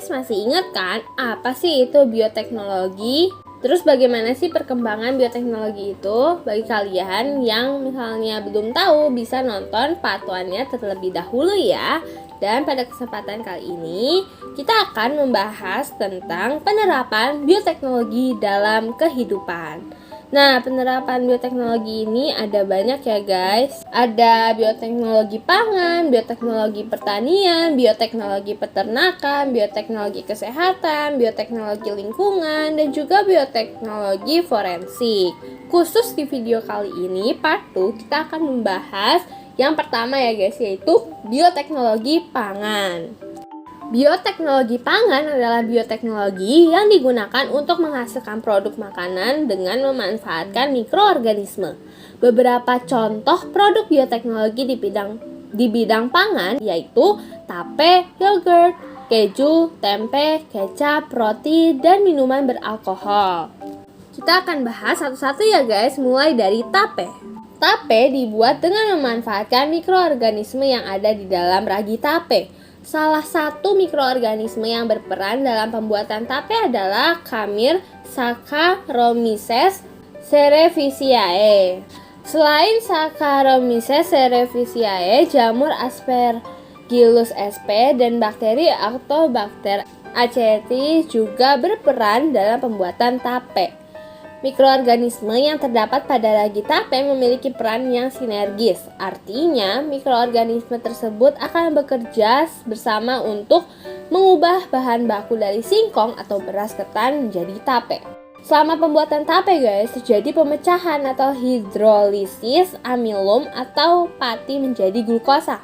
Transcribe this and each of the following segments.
guys, masih ingat kan apa sih itu bioteknologi? Terus bagaimana sih perkembangan bioteknologi itu? Bagi kalian yang misalnya belum tahu, bisa nonton part 1-nya terlebih dahulu ya. Dan pada kesempatan kali ini, kita akan membahas tentang penerapan bioteknologi dalam kehidupan. Nah, penerapan bioteknologi ini ada banyak ya guys. Ada bioteknologi pangan, bioteknologi pertanian, bioteknologi peternakan, bioteknologi kesehatan, bioteknologi lingkungan, dan juga bioteknologi forensik. Khusus di video kali ini, part 2, kita akan membahas yang pertama ya guys, yaitu bioteknologi pangan. Bioteknologi pangan adalah bioteknologi yang digunakan untuk menghasilkan produk makanan dengan memanfaatkan mikroorganisme. Beberapa contoh produk bioteknologi di bidang pangan yaitu tape, yogurt, keju, tempe, kecap, roti, dan minuman beralkohol. Kita akan bahas satu-satu ya guys, mulai dari tape. Tape dibuat dengan memanfaatkan mikroorganisme yang ada di dalam ragi tape. Salah satu mikroorganisme yang berperan dalam pembuatan tape adalah Khmer Saccharomyces cerevisiae. Selain Saccharomyces cerevisiae, jamur Aspergillus sp dan bakteri Archaeobacter aceti juga berperan dalam pembuatan tape. Mikroorganisme yang terdapat pada ragi tape memiliki peran yang sinergis. Artinya, mikroorganisme tersebut akan bekerja bersama untuk mengubah bahan baku dari singkong atau beras ketan menjadi tape. Selama pembuatan tape guys, terjadi pemecahan atau hidrolisis amilum atau pati menjadi glukosa.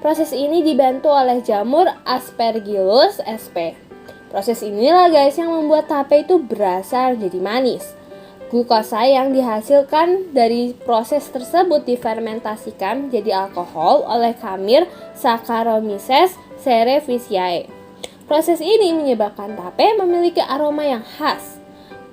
Proses ini dibantu oleh jamur Aspergillus sp. Proses inilah guys yang membuat tape itu berasa jadi manis. Glukosa yang dihasilkan dari proses tersebut difermentasikan menjadi alkohol oleh Khmer Saccharomyces cerevisiae. Proses ini menyebabkan tape memiliki aroma yang khas.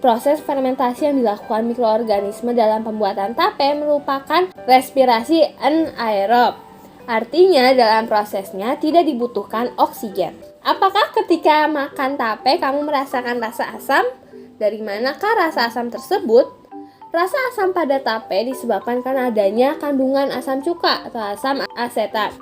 Proses fermentasi yang dilakukan mikroorganisme dalam pembuatan tape merupakan respirasi anaerob. Artinya dalam prosesnya tidak dibutuhkan oksigen. Apakah ketika makan tape kamu merasakan rasa asam? Dari manakah rasa asam tersebut? Rasa asam pada tape disebabkan karena adanya kandungan asam cuka atau asam asetat.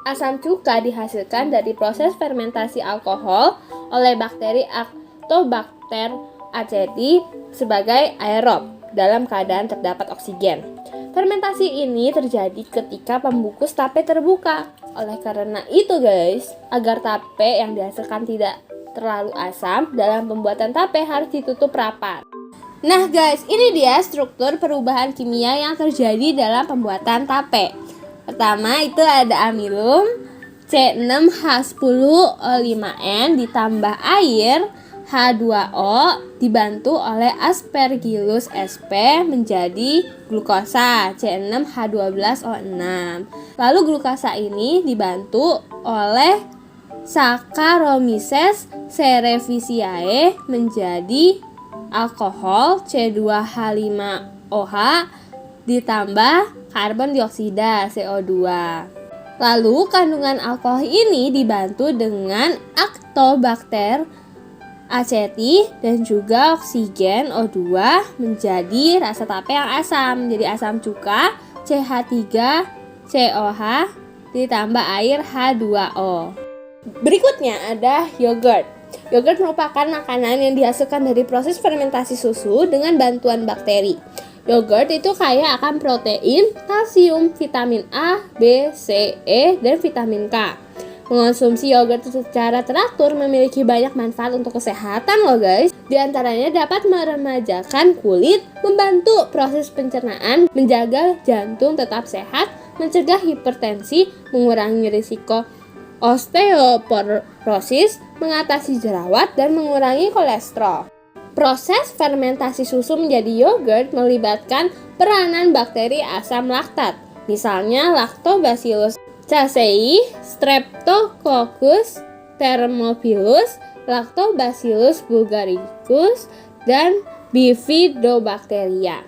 Asam cuka dihasilkan dari proses fermentasi alkohol oleh bakteri Archaeobacter aceti sebagai aerob dalam keadaan terdapat oksigen. Fermentasi ini terjadi ketika pembungkus tape terbuka. Oleh karena itu guys, agar tape yang dihasilkan tidak terlalu asam, dalam pembuatan tape harus ditutup rapat. Nah guys, ini dia struktur perubahan kimia yang terjadi dalam pembuatan tape. Pertama itu ada amilum C6H10O5N ditambah air H2O dibantu oleh Aspergillus sp menjadi glukosa C6H12O6. Lalu glukosa ini dibantu oleh Saccharomyces cerevisiae menjadi alkohol C2H5OH ditambah karbon dioksida CO2. Lalu kandungan alkohol ini dibantu dengan Archaeobacter aceti dan juga oksigen O2 menjadi rasa tape yang asam, jadi asam cuka CH3COH ditambah air H2O. Berikutnya ada yogurt. Yogurt merupakan makanan yang dihasilkan dari proses fermentasi susu dengan bantuan bakteri. Yogurt itu kaya akan protein, kalsium, vitamin A, B, C, E, dan vitamin K. Mengonsumsi yogurt secara teratur memiliki banyak manfaat untuk kesehatan loh guys. Di antaranya dapat meremajakan kulit, membantu proses pencernaan, menjaga jantung tetap sehat, mencegah hipertensi, mengurangi risiko osteoporosis, mengatasi jerawat, dan mengurangi kolesterol. Proses fermentasi susu menjadi yogurt melibatkan peranan bakteri asam laktat, misalnya Lactobacillus casei, Streptococcus thermophilus, Lactobacillus bulgaricus, dan Bifidobacteria.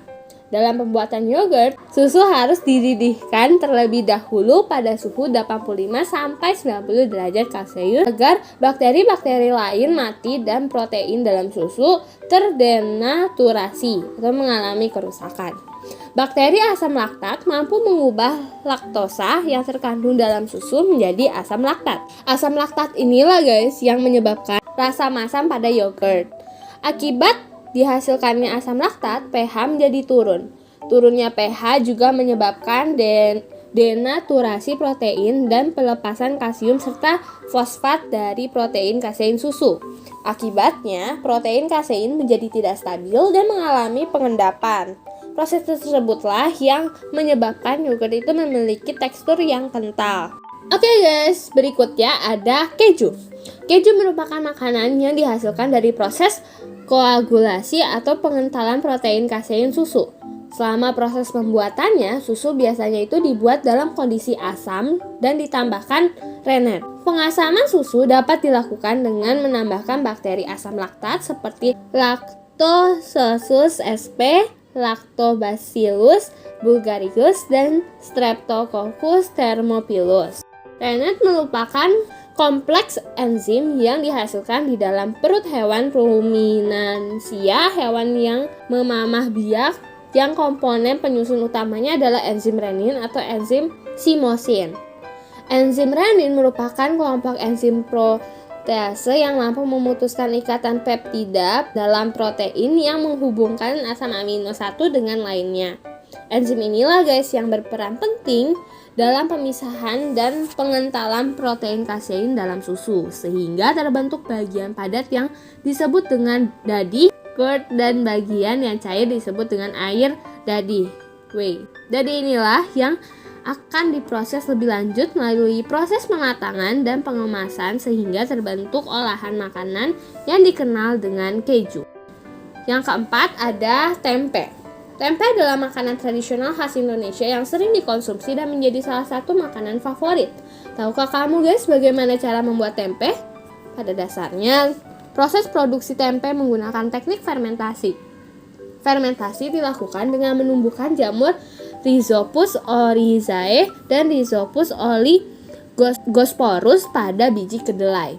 Dalam pembuatan yogurt, susu harus dididihkan terlebih dahulu pada suhu 85-90 derajat Celcius agar bakteri-bakteri lain mati dan protein dalam susu terdenaturasi atau mengalami kerusakan. Bakteri asam laktat mampu mengubah laktosa yang terkandung dalam susu menjadi asam laktat. Asam laktat inilah guys yang menyebabkan rasa masam pada yogurt. Akibat dihasilkannya asam laktat, pH menjadi turun. Turunnya pH juga menyebabkan denaturasi protein dan pelepasan kalsium serta fosfat dari protein kasein susu. Akibatnya, protein kasein menjadi tidak stabil dan mengalami pengendapan. Proses tersebutlah yang menyebabkan yogurt itu memiliki tekstur yang kental. Oke guys, berikutnya ada keju. Keju merupakan makanan yang dihasilkan dari proses koagulasi atau pengentalan protein kasein susu. Selama proses pembuatannya, susu biasanya itu dibuat dalam kondisi asam dan ditambahkan rennet. Pengasaman susu dapat dilakukan dengan menambahkan bakteri asam laktat seperti Lactobacillus sp, Lactobacillus bulgaricus, dan Streptococcus thermophilus. Rennet merupakan kompleks enzim yang dihasilkan di dalam perut hewan ruminansia, hewan yang memamah biak, yang komponen penyusun utamanya adalah enzim renin atau enzim simosin. Enzim renin merupakan kelompok enzim protease yang mampu memutuskan ikatan peptida dalam protein yang menghubungkan asam amino satu dengan lainnya. Enzim inilah guys yang berperan penting dalam pemisahan dan pengentalan protein kasein dalam susu sehingga terbentuk bagian padat yang disebut dengan dadi, curd, dan bagian yang cair disebut dengan air dadi, whey. Dadi inilah yang akan diproses lebih lanjut melalui proses pematangan dan pengemasan sehingga terbentuk olahan makanan yang dikenal dengan keju. Yang keempat ada tempe. Tempe adalah makanan tradisional khas Indonesia yang sering dikonsumsi dan menjadi salah satu makanan favorit. Tahukah kamu guys bagaimana cara membuat tempe? Pada dasarnya, proses produksi tempe menggunakan teknik fermentasi. Fermentasi dilakukan dengan menumbuhkan jamur Rhizopus oryzae dan Rhizopus oligosporus pada biji kedelai.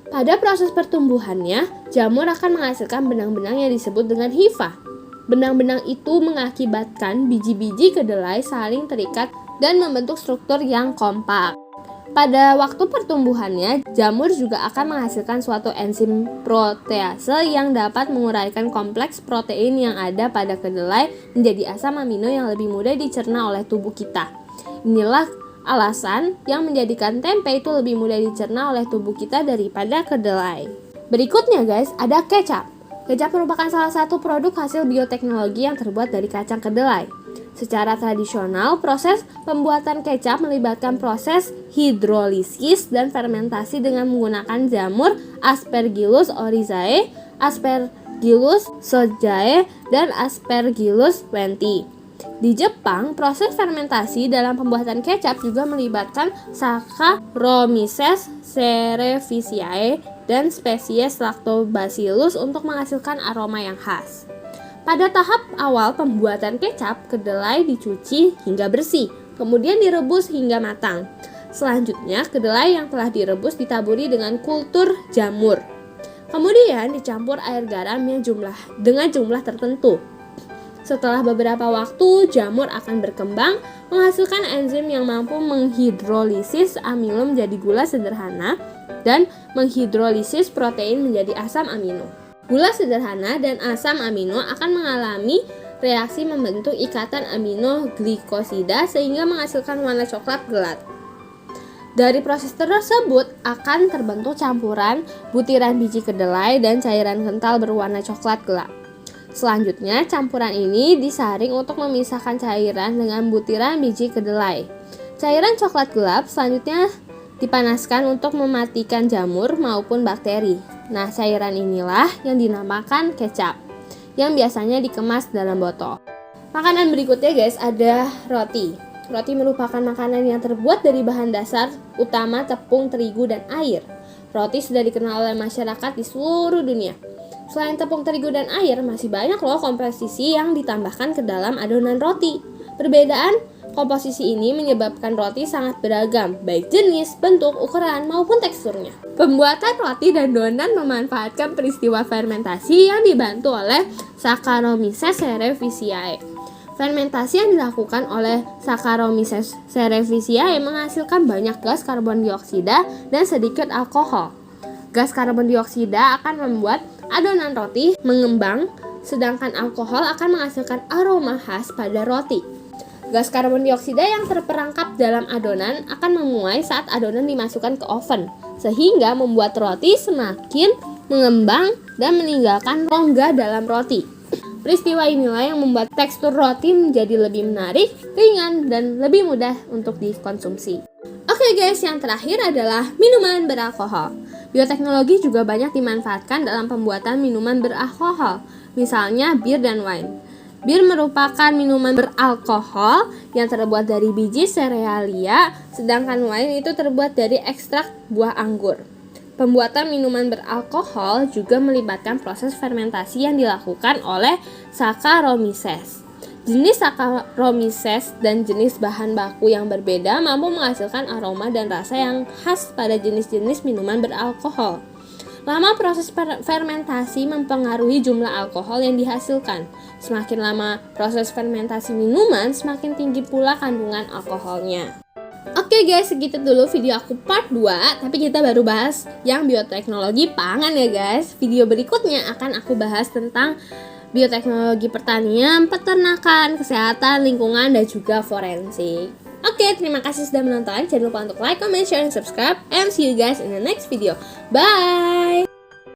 Pada proses pertumbuhannya, jamur akan menghasilkan benang-benang yang disebut dengan hifa. Benang-benang itu mengakibatkan biji-biji kedelai saling terikat dan membentuk struktur yang kompak. Pada waktu pertumbuhannya, jamur juga akan menghasilkan suatu enzim protease yang dapat menguraikan kompleks protein yang ada pada kedelai menjadi asam amino yang lebih mudah dicerna oleh tubuh kita. Inilah alasan yang menjadikan tempe itu lebih mudah dicerna oleh tubuh kita daripada kedelai. Berikutnya guys, ada kecap. Kecap merupakan salah satu produk hasil bioteknologi yang terbuat dari kacang kedelai. Secara tradisional, proses pembuatan kecap melibatkan proses hidrolisis dan fermentasi dengan menggunakan jamur Aspergillus oryzae, Aspergillus shojae, dan Aspergillus wenti. Di Jepang, proses fermentasi dalam pembuatan kecap juga melibatkan Saccharomyces cerevisiae dan spesies Lactobacillus untuk menghasilkan aroma yang khas. Pada tahap awal pembuatan kecap, kedelai dicuci hingga bersih, kemudian direbus hingga matang. Selanjutnya, kedelai yang telah direbus ditaburi dengan kultur jamur. Kemudian dicampur air garam dengan jumlah tertentu. Setelah beberapa waktu, jamur akan berkembang, menghasilkan enzim yang mampu menghidrolisis amino menjadi gula sederhana dan menghidrolisis protein menjadi asam amino. Gula sederhana dan asam amino akan mengalami reaksi membentuk ikatan amino glikosida sehingga menghasilkan warna coklat gelap. Dari proses tersebut akan terbentuk campuran butiran biji kedelai dan cairan kental berwarna coklat gelap. Selanjutnya, campuran ini disaring untuk memisahkan cairan dengan butiran biji kedelai. Cairan coklat gelap selanjutnya dipanaskan untuk mematikan jamur maupun bakteri. Nah, cairan inilah yang dinamakan kecap, yang biasanya dikemas dalam botol. Makanan berikutnya guys, ada roti. Roti merupakan makanan yang terbuat dari bahan dasar utama tepung, terigu, dan air. Roti sudah dikenal oleh masyarakat di seluruh dunia. Selain tepung terigu dan air, masih banyak loh komposisi yang ditambahkan ke dalam adonan roti. Perbedaan komposisi ini menyebabkan roti sangat beragam, baik jenis, bentuk, ukuran, maupun teksturnya. Pembuatan roti dan donat memanfaatkan peristiwa fermentasi yang dibantu oleh Saccharomyces cerevisiae. Fermentasi yang dilakukan oleh Saccharomyces cerevisiae menghasilkan banyak gas karbon dioksida dan sedikit alkohol. Gas karbon dioksida akan membuat adonan roti mengembang, sedangkan alkohol akan menghasilkan aroma khas pada roti. Gas karbon dioksida yang terperangkap dalam adonan akan memuai saat adonan dimasukkan ke oven, sehingga membuat roti semakin mengembang dan meninggalkan rongga dalam roti. Peristiwa inilah yang membuat tekstur roti menjadi lebih menarik, ringan, dan lebih mudah untuk dikonsumsi. Oke guys, yang terakhir adalah minuman beralkohol. Bioteknologi juga banyak dimanfaatkan dalam pembuatan minuman beralkohol, misalnya bir dan wine. Bir merupakan minuman beralkohol yang terbuat dari biji serealia, sedangkan wine itu terbuat dari ekstrak buah anggur. Pembuatan minuman beralkohol juga melibatkan proses fermentasi yang dilakukan oleh Saccharomyces. Jenis Saccharomyces dan jenis bahan baku yang berbeda mampu menghasilkan aroma dan rasa yang khas pada jenis-jenis minuman beralkohol. Lama proses fermentasi mempengaruhi jumlah alkohol yang dihasilkan. Semakin lama proses fermentasi minuman, semakin tinggi pula kandungan alkoholnya. Oke guys, segitu dulu video aku part 2, tapi kita baru bahas yang bioteknologi pangan ya guys. Video berikutnya akan aku bahas tentang bioteknologi pertanian, peternakan, kesehatan, lingkungan, dan juga forensik. Oke, terima kasih sudah menonton. Jangan lupa untuk like, comment, share, dan subscribe. And see you guys in the next video. Bye!